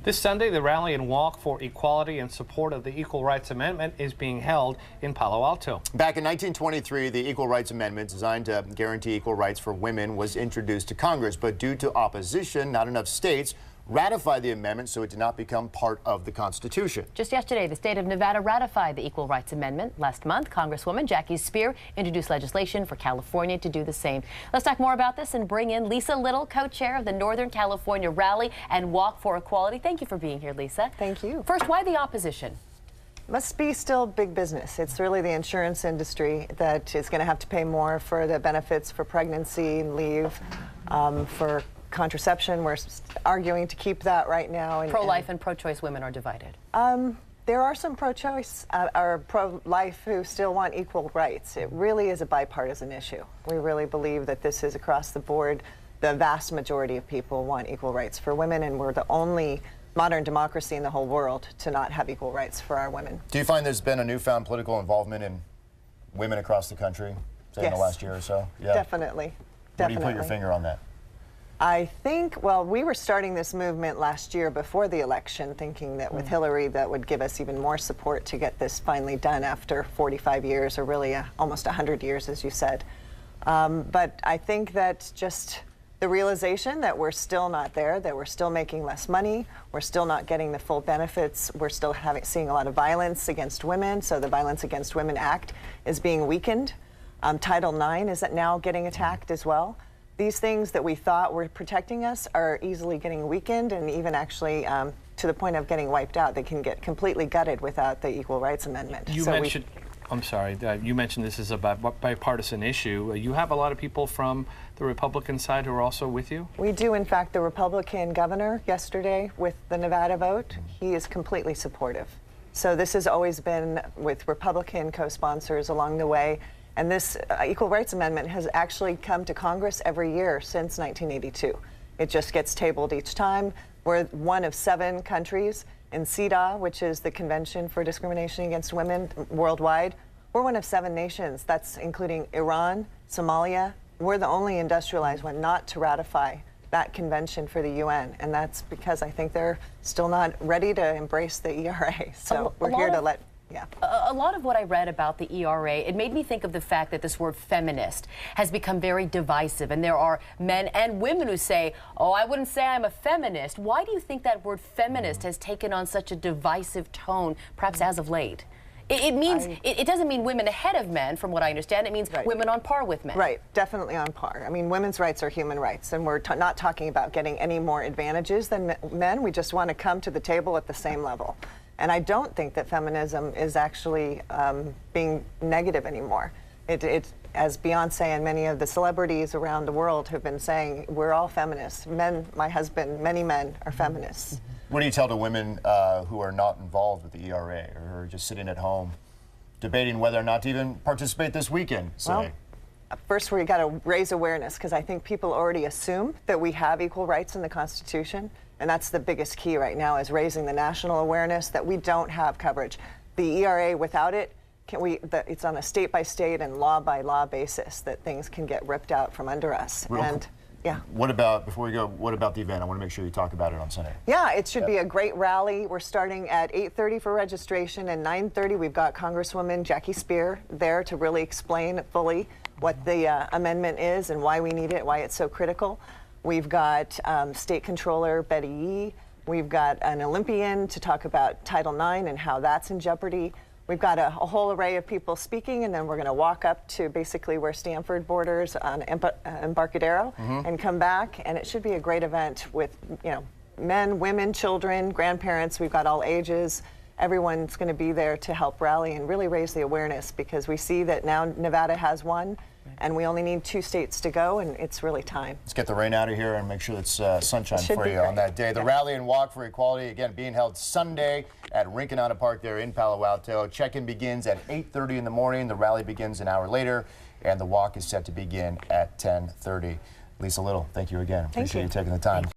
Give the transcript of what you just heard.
This Sunday, the rally and walk for equality in support of the Equal Rights Amendment is being held in Palo Alto. Back in 1923, the Equal Rights Amendment, designed to guarantee equal rights for women, was introduced to Congress. But due to opposition, not enough states ratified the amendment, so it did not become part of the Constitution. Just yesterday, the state of Nevada ratified the Equal Rights Amendment. Last month, Congresswoman Jackie Speier introduced legislation for California to do the same. Let's talk more about this and bring in Lisa Little, co-chair of the Northern California Rally and Walk for Equality. Thank you for being here, Lisa. Thank you. First, why the opposition? Must be still big business. It's really the insurance industry that is going to have to pay more for the benefits for pregnancy and leave, for contraception. We're arguing to keep that right now. Pro-life and pro-choice women are divided. There are some pro-choice or pro-life who still want equal rights. It really is a bipartisan issue. We really believe that this is across the board. The vast majority of people want equal rights for women, and we're the only modern democracy in the whole world to not have equal rights for our women. Do you find there's been a newfound political involvement in women across the country, say in the last year or so? Yeah. Definitely. Where do you put your finger on that? I think, well, we were starting this movement last year before the election, thinking that with Hillary that would give us even more support to get this finally done after 45 years, or really almost 100 years, as you said. But I think that just the realization that we're still not there, that we're still making less money, we're still not getting the full benefits, we're still seeing a lot of violence against women, so the Violence Against Women Act is being weakened. Title IX is now getting attacked as well. These things that we thought were protecting us are easily getting weakened, and even actually to the point of getting wiped out. They can get completely gutted without the Equal Rights Amendment. You mentioned this is a bipartisan issue. You have a lot of people from the Republican side who are also with you? We do. In fact, the Republican governor yesterday with the Nevada vote, he is completely supportive. So this has always been with Republican co-sponsors along the way. And this Equal Rights Amendment has actually come to Congress every year since 1982. It just gets tabled each time. We're one of 7 countries in CEDAW, which is the Convention for Discrimination Against Women worldwide. We're one of 7 nations. That's including Iran, Somalia. We're the only industrialized one not to ratify that convention for the UN. And that's because I think they're still not ready to embrace the ERA. So we're here to let... Yeah. A lot of what I read about the ERA, it made me think of the fact that this word feminist has become very divisive, and there are men and women who say, oh, I wouldn't say I'm a feminist. Why do you think that word feminist has taken on such a divisive tone, perhaps as of late? It doesn't mean women ahead of men, from what I understand. It means women on par with men. Right, definitely on par. I mean, women's rights are human rights, and we're not talking about getting any more advantages than men. We just want to come to the table at the same level. And I don't think that feminism is actually being negative anymore. As Beyonce and many of the celebrities around the world have been saying, we're all feminists. Men, my husband, many men are feminists. What do you tell to women who are not involved with the ERA, or who are just sitting at home debating whether or not to even participate this weekend, say? Well, first we got to raise awareness, because I think people already assume that we have equal rights in the Constitution. And that's the biggest key right now, is raising the national awareness that we don't have coverage. The ERA, without it, it's on a state-by-state and law-by-law basis that things can get ripped out from under us. What about, before we go, what about the event? I want to make sure you talk about it on Sunday. Yeah, it should be a great rally. We're starting at 8:30 for registration, and 9:30 we've got Congresswoman Jackie Speier there to really explain fully what the amendment is and why we need it, why it's so critical. We've got State Controller Betty Yee. We've got an Olympian to talk about Title IX and how that's in jeopardy. We've got a whole array of people speaking, and then we're going to walk up to basically where Stanford borders on Embarcadero and come back. And it should be a great event with, men, women, children, grandparents. We've got all ages. Everyone's going to be there to help rally and really raise the awareness, because we see that now Nevada has one. And we only need 2 states to go, and it's really time. Let's get the rain out of here and make sure it's sunshine for you on that day. The Rally and Walk for Equality, again, being held Sunday at Rinconada Park there in Palo Alto. Check-in begins at 8:30 in the morning. The rally begins an hour later, and the walk is set to begin at 10:30. Lisa Little, thank you again. Appreciate you taking the time.